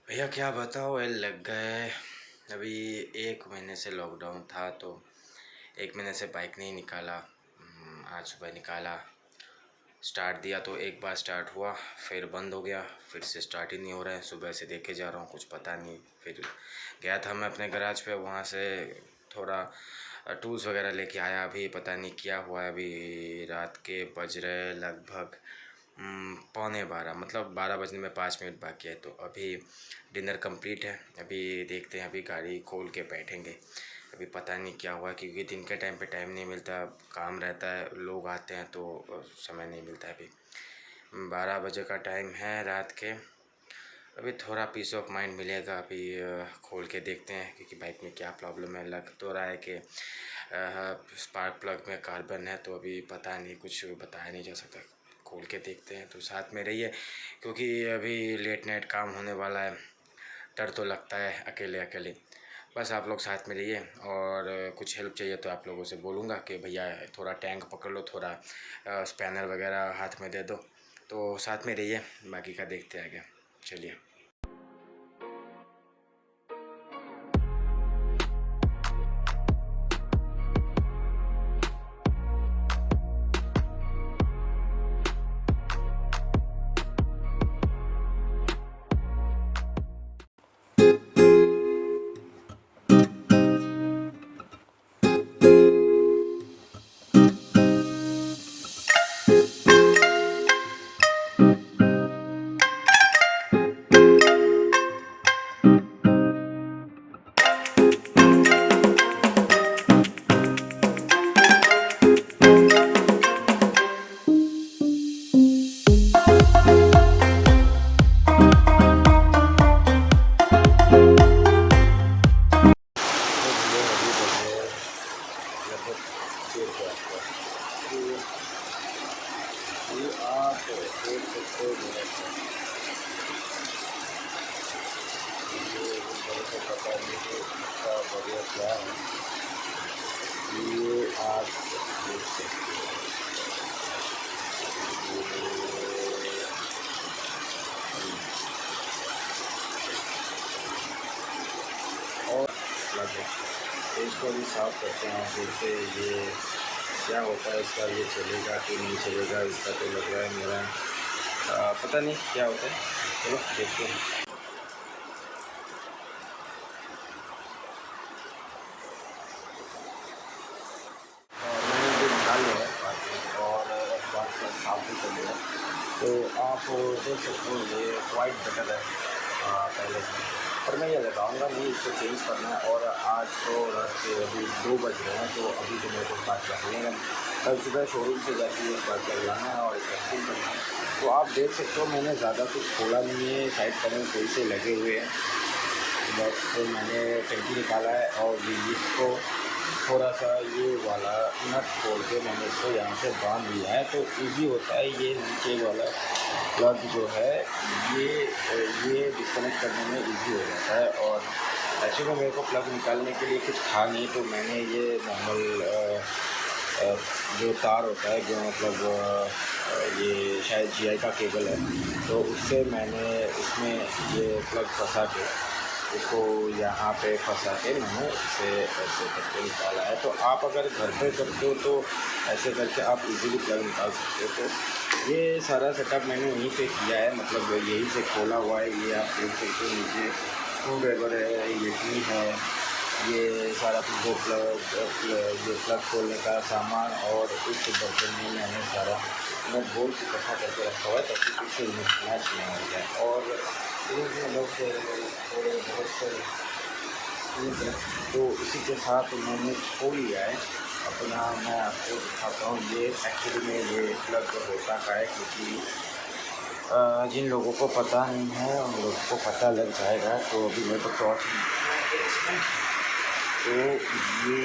भैया क्या बताओ, ये लग गए। अभी 1 महीने से लॉकडाउन था तो 1 महीने से बाइक नहीं निकाला। आज सुबह निकाला, स्टार्ट दिया तो एक बार स्टार्ट हुआ, फिर बंद हो गया, फिर से स्टार्ट ही नहीं हो रहा है। सुबह से देखे जा रहा हूँ, कुछ पता नहीं। फिर गया था मैं अपने गैराज पे, वहाँ से थोड़ा टूल्स वगैरह लेके आया। अभी पता नहीं क्या हुआ है। अभी रात के बज रहे लगभग 11:45, मतलब 12 बजने में 5 मिनट बाकी है। तो अभी डिनर कंप्लीट है। अभी देखते हैं, अभी गाड़ी खोल के बैठेंगे। अभी पता नहीं क्या हुआ, क्योंकि दिन के टाइम पे टाइम नहीं मिलता, काम रहता है, लोग आते हैं तो समय नहीं मिलता है। अभी 12 बजे का टाइम है रात के। अभी थोड़ा पीस ऑफ माइंड मिलेगा। अभी खोल के देखते हैं, क्योंकि बाइक में क्या प्रॉब्लम है। लग तो रहा है कि स्पार्क प्लग में कार्बन है, तो अभी पता नहीं, कुछ बताया नहीं जा सकता। खोल के देखते हैं, तो साथ में रहिए, क्योंकि अभी लेट नाइट काम होने वाला है। डर तो लगता है अकेले अकेले। बस आप लोग साथ में रहिए, और कुछ हेल्प चाहिए तो आप लोगों से बोलूँगा कि भैया थोड़ा टैंक पकड़ लो, थोड़ा स्पैनर वगैरह हाथ में दे दो। तो साथ में रहिए, बाकी का देखते हैं आगे। चलिए। ये आप देख सकते हो, ये मेरे को पता नहीं कि इसका वजह क्या है। ये आप देख सकते हो। और इसको भी साफ करते हैं, देखते ये क्या होता है इसका। ये चलेगा कि नहीं चलेगा, इसका तो लग रहा है मेरा पता नहीं क्या होता है। चलो देखते हैं। मैंने जो निकाल लिया है बाकी, और बात का साफ भी कर लिया। तो आप देख सकते हो, ये वाइट बटन है पहले से। पर मैं ये लगाऊंगा नहीं, इसको चेंज करना है। और आज तो रात के अभी 2 बज रहे हैं, तो अभी तो मेरे को बात करनी है। कल सुबह शोरूम से जाती है, बात करवाना है और इसका फिटिंग करना है। तो आप देख सकते हो, मैंने ज़्यादा कुछ खोला नहीं है, साइड पैनल सही से लगे हुए हैं। बस मैंने टंकी निकाला है, और इसको थोड़ा सा ये वाला नट खोल के मैंने इसको यहाँ से बांध लिया है, तो इजी होता है। ये नीचे वाला प्लग जो है, ये डिस्कनेक्ट करने में इजी हो जाता है। और ऐसे में मेरे को प्लग निकालने के लिए कुछ था नहीं, तो मैंने ये नॉर्मल जो तार होता है, जो मतलब ये शायद जीआई का केबल है, तो उससे मैंने उसमें ये प्लग फंसा के, इसको यहाँ पे फंसा के मैंने इसे ऐसे करके निकाला है। तो आप अगर घर पे करते हो तो ऐसे करके आप इजीली प्लग निकाल सकते हो। तो ये सारा सेटअप मैंने यहीं पे किया है, मतलब यहीं से खोला हुआ है। ये आप देख सकते हो, नीचे स्क्रू ड्राइवर है, ये की है, ये सारा कुछ जो ये प्लग खोलने का सामान, और इस बर्तन में मैंने सारा नट बोल्ट इकट्ठा करके रखा हुआ है, ताकि कुछ मिसमैच नहीं हो जाए। और थोड़े बहुत से तो इसी के साथ मैंने खोल लिया है अपना। मैं आपको दिखाता हूँ, ये एक्चुअली में ये प्लग होता का है, क्योंकि जिन लोगों को पता नहीं है उन लोगों को पता लग जाएगा। तो अभी मेरे को टॉर्च तो ये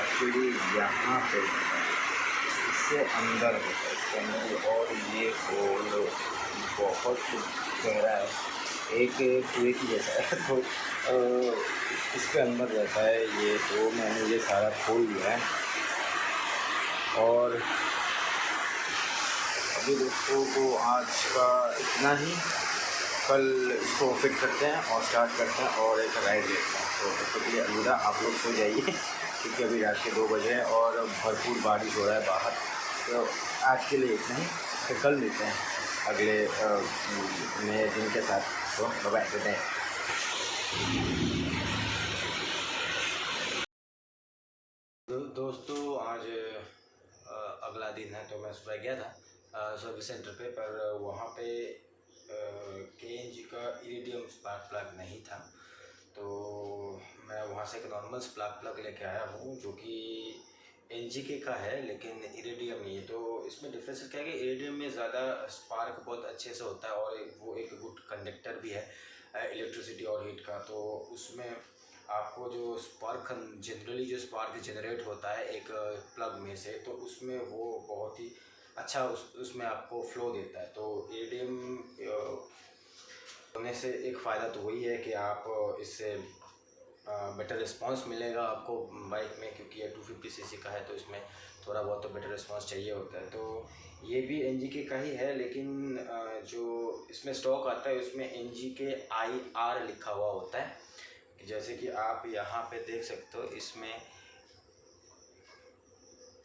एक्चुअली यहाँ पे इससे अंदर होता है, इसके अंदर। और ये होल बहुत गहरा है, एक कुएं की जैसा है, तो इसके अंदर रहता है ये। तो मैंने ये सारा खोल लिया है, और अभी दोस्तों तो आज का इतना ही। कल इसको फिट करते हैं और स्टार्ट करते हैं और एक राइड लेते हैं। तो तब तक के लिए अलविदा, आप लोग सो जाइए क्योंकि अभी रात के 2 बजे हैं और भरपूर बारिश हो रहा है बाहर। तो आज के लिए इतना ही, फिर कल मिलते हैं अगले नए दिन के साथ। तो बाय, गुड नाइट। दोस्तों आज अगला दिन है। तो मैं सुबह गया था सर्विस सेंटर पे, पर वहाँ पे KNG का इरिडियम स्पार्क प्लग नहीं था। तो मैं वहाँ से एक नॉर्मल स्पार्क प्लग लेके आया हूँ जो कि NGK का है, लेकिन इरिडियम नहीं है। तो इसमें डिफरेंस क्या है कि इरिडियम में ज़्यादा स्पार्क बहुत अच्छे से होता है और वो एक गुड कंडक्टर भी है इलेक्ट्रिसिटी और हीट का। तो उसमें आपको जो स्पार्क जनरली जो स्पार्क जनरेट होता है एक प्लग में से, तो उसमें वो बहुत ही अच्छा उसमें आपको फ्लो देता है। तो इरिडियम होने से एक फ़ायदा तो वही है कि आप इससे बेटर रिस्पांस मिलेगा आपको बाइक में, क्योंकि ये 250 सीसी का है तो इसमें थोड़ा बहुत तो बेटर रिस्पांस चाहिए होता है। तो ये भी NGK का ही है, लेकिन जो इसमें स्टॉक आता है उसमें NGK IR लिखा हुआ होता है। जैसे कि आप यहाँ पे देख सकते हो, इसमें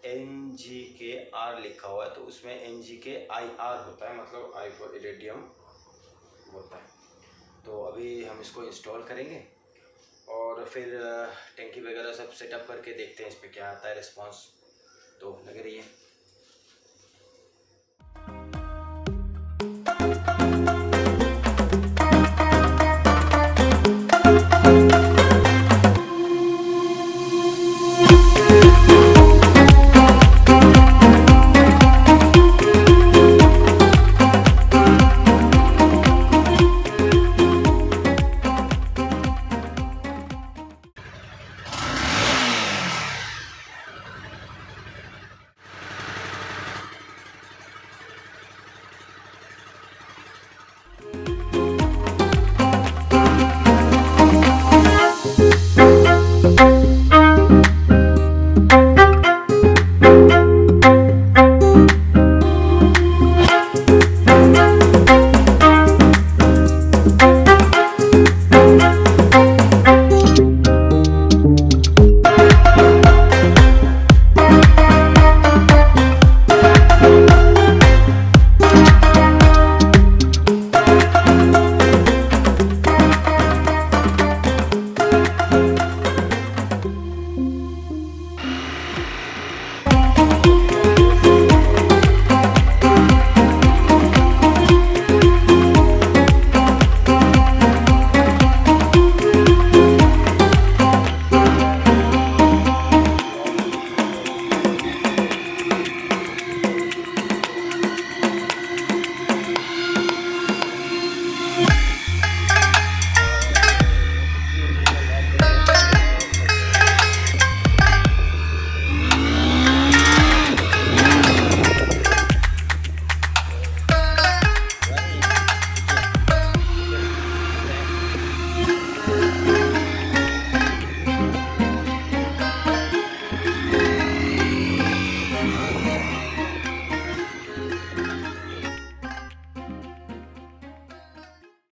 NGK R लिखा हुआ है, तो उसमें NGK IR होता है, मतलब आई फॉर इरिडियम होता है। तो अभी हम इसको इंस्टॉल करेंगे और फिर टैंकी वगैरह सब सेटअप करके देखते हैं इस पर क्या आता है रिस्पांस। तो लगे रहिए।